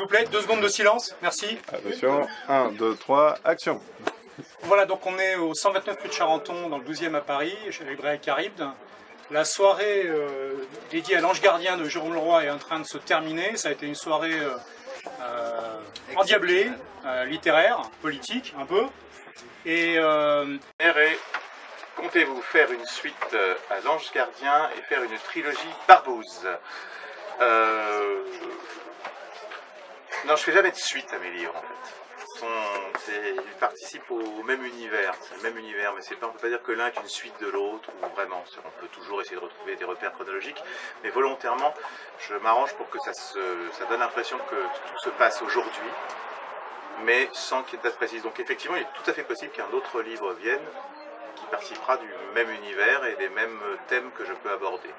plaît, 2 secondes de silence, merci. Attention, 1, 2, 3, action. Voilà, donc on est au 129 rue de Charenton, dans le 12e à Paris, chez la librairie Charybde. La soirée dédiée à l'Ange Gardien de Jérôme Leroy est en train de se terminer. Ça a été une soirée endiablée, littéraire, politique, un peu. Et comptez-vous faire une suite à l'Ange Gardien et faire une trilogie Barbouze? Non, je fais jamais de suite à mes livres en fait. Ils participent au même univers, c'est le même univers, mais on ne peut pas dire que l'un est une suite de l'autre, ou vraiment, on peut toujours essayer de retrouver des repères chronologiques, mais volontairement, je m'arrange pour que ça donne l'impression que tout se passe aujourd'hui, mais sans qu'il y ait de date précise. Donc effectivement, il est tout à fait possible qu'un autre livre vienne, qui participera du même univers et des mêmes thèmes que je peux aborder,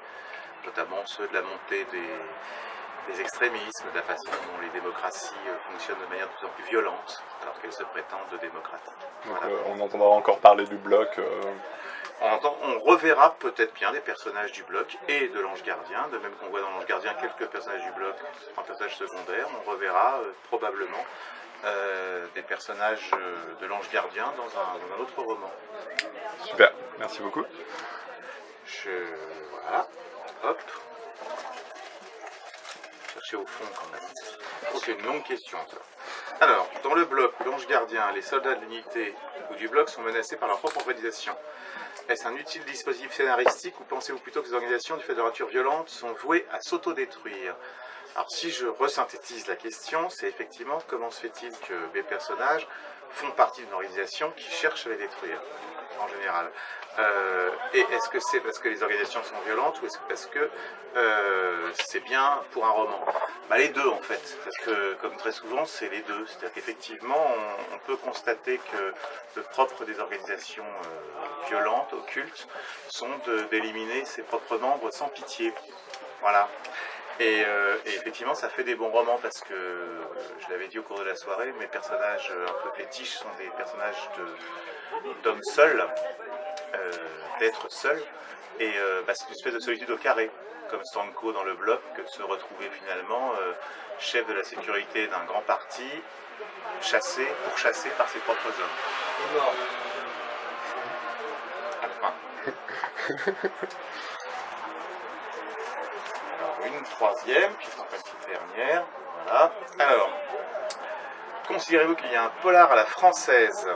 notamment ceux de la montée des extrémismes, de la façon dont les démocraties fonctionnent de manière de plus en plus violente, alors qu'elles se prétendent démocratiques. Donc, Voilà. on entendra encore parler du bloc. On reverra peut-être bien des personnages du bloc et de l'Ange Gardien, de même qu'on voit dans l'Ange Gardien quelques personnages du bloc, un personnage secondaire, on reverra probablement des personnages de l'Ange Gardien dans un autre roman. Super, merci beaucoup. Voilà, hop. Chercher au fond quand même. Ok, une longue question ça. Alors, dans le bloc, l'Ange Gardien, les soldats de l'unité ou du bloc sont menacés par leur propre organisation. Est-ce un utile dispositif scénaristique ou pensez-vous plutôt que ces organisations, du fait de leur nature violente, sont vouées à s'autodétruire? Alors si je resynthétise la question, c'est effectivement comment se fait-il que mes personnages font partie d'une organisation qui cherche à les détruire, en général. Et est-ce que c'est parce que les organisations sont violentes ou est-ce que parce que c'est bien pour un roman? Les deux en fait, parce que comme très souvent c'est les deux, c'est-à-dire qu'effectivement on peut constater que le propre des organisations violentes, occultes, sont d'éliminer ses propres membres sans pitié. Voilà. Et effectivement, ça fait des bons romans parce que, je l'avais dit au cours de la soirée, mes personnages un peu fétiches sont des personnages d'hommes seuls, d'êtres seuls, et c'est une espèce de solitude au carré, comme Stanko dans le bloc, que de se retrouver finalement chef de la sécurité d'un grand parti, pourchassé par ses propres hommes. À la fin. Une troisième, qui sera une petite dernière. Voilà. Alors, considérez-vous qu'il y a un polar à la française?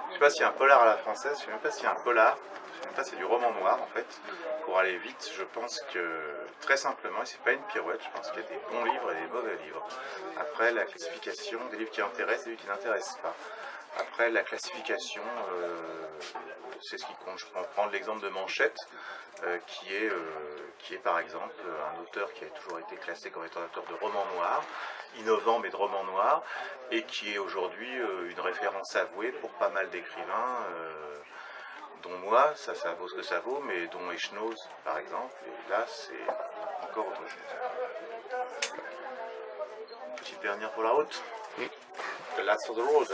Je ne sais pas s'il y a un polar à la française, je ne sais même pas s'il y a un polar, je ne sais même pas si c'est du roman noir en fait. Pour aller vite, je pense que, très simplement, et c'est pas une pirouette, je pense qu'il y a des bons livres et des mauvais livres. Après, la classification des livres qui intéressent et des livres qui n'intéressent pas. Après, la classification, c'est ce qui compte. Je peux prendre l'exemple de Manchette, qui est par exemple un auteur qui a toujours été classé comme étant un auteur de romans noirs, innovant mais de romans noirs, et qui est aujourd'hui une référence avouée pour pas mal d'écrivains, dont moi, ça vaut ce que ça vaut, mais dont Echnoz par exemple, et là c'est encore autre chose. Petite dernière pour la route. The Last of the Road.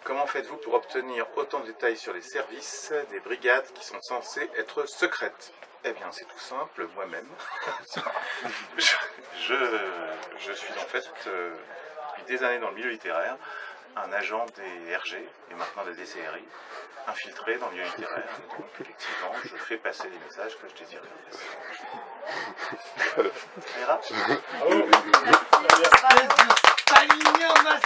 Comment faites-vous pour obtenir autant de détails sur les services des brigades qui sont censées être secrètes? Eh bien, c'est tout simple, moi-même. je suis en fait, depuis des années dans le milieu littéraire, un agent des RG et maintenant des DCRI, infiltré dans le milieu littéraire. Donc, effectivement, je fais passer les messages que je désire faire passer. Ça ira?